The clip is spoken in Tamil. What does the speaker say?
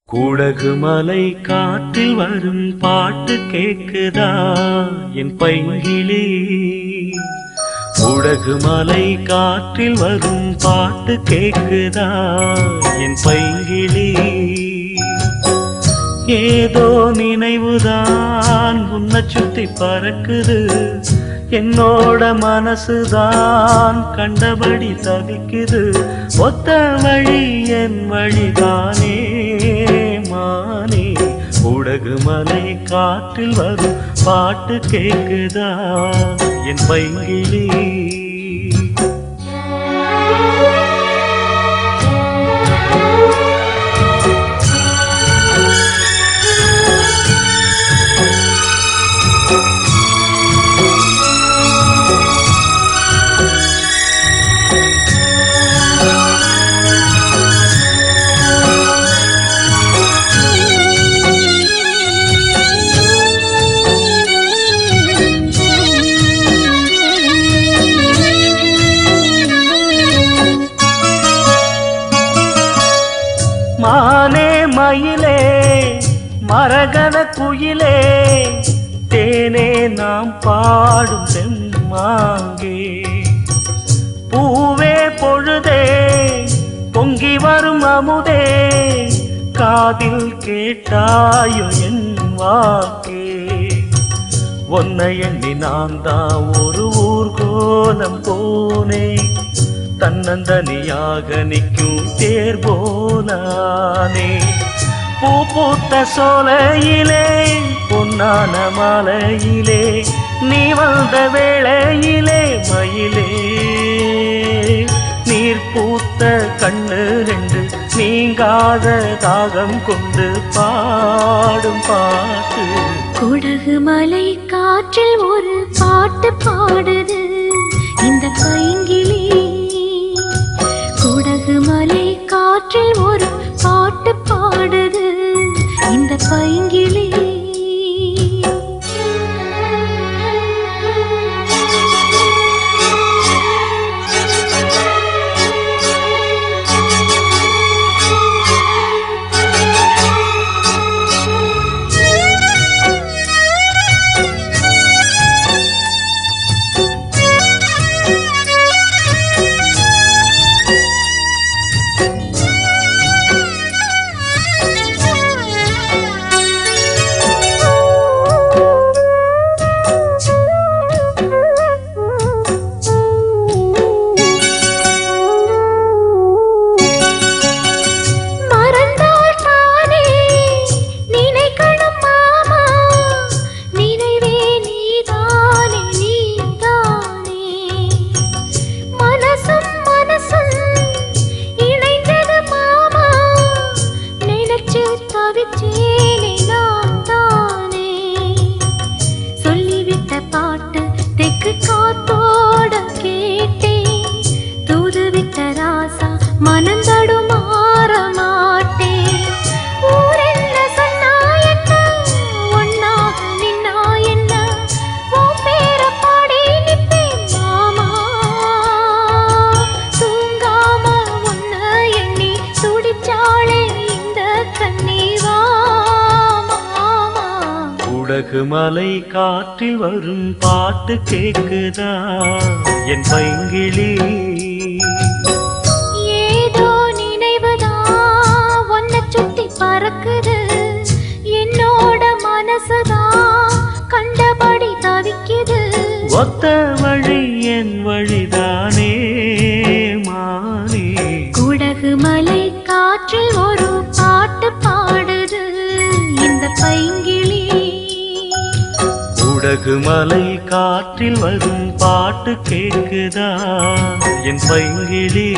கூடகு மலை காற்றில் வரும் பாட்டு கேக்குதா என் பைங்கிளி. கூடகு மலை காற்றில் வரும் பாட்டு கேக்குதா என் பைங்கிளி. ஏதோ நினைவுதான் உன்னை சுத்தி பறக்குது, என்னோட மனசுதான் கண்டபடி தவிக்குது. ஒத்த வழி என் வழிதானே மானே. கூடகு மலை காற்றில் வரும் பாட்டு கேக்குதா என் பைங்கிளி. மானே மயிலே மரகத குயிலே, தேனே நாம் பாடும் செம்மாங்கே. பூவே பொழுதே பொங்கி வரும் அமுதே, காதில் கேட்டாயோ என் வாக்கே. ஒன்னை எண்ணி நான் தான் ஒரு ஊர்கோலம் போனேன், தன்னந்தனியாக நிற்கும் தேர் போனானே. பூ பூத்த சோலையிலே பொன்னான மாலையிலே, நீ வந்த வேளையிலே மயிலே. நீர் பூத்த கண்ணு ரெண்டு நீங்காத தாகம் கொண்டு பாடும் பாட்டு. கூடகு மலை காற்றில் ஒரு பாட்டு பாடுது இந்த பைங்கிளி. கூடகு மலை காற்றில் ஒரு பாட்டு பாடுது இந்த பைங்கிளி. சொல்லிவிட்ட பாட்டு தெக்கு காத்தோட கேட்டேன், தூதுவிட்ட ராசா மனந்தடு மாற மாட்டேன். ஊரென்ன சொன்னா என்ன, ஒன்னாக நின்னா என்ன, உன் பேர பாடி நிற்பேன் மாமா. தூங்காம ஒன்ன எண்ணி துடிச்சாளே இந்த கண்ணீவா. கூடகு மலை காற்றில் வரும் பாட்டு கேக்குதா என் பைங்கிளி. ஏதோ நினைவுதான் உன்னை சுத்தி பறக்குது, என்னோட மனசுதான் கண்டபடி தவிக்குது. ஒத்த வழி என் வழிதானே மானே. கூடகு மலை காற்றில் ஒரு பாட்டு பாடுது இந்த பைங்கிளி. கூடகு மலை காற்றில் வரும் பாட்டு கேக்குதா என் பைங்கிளி.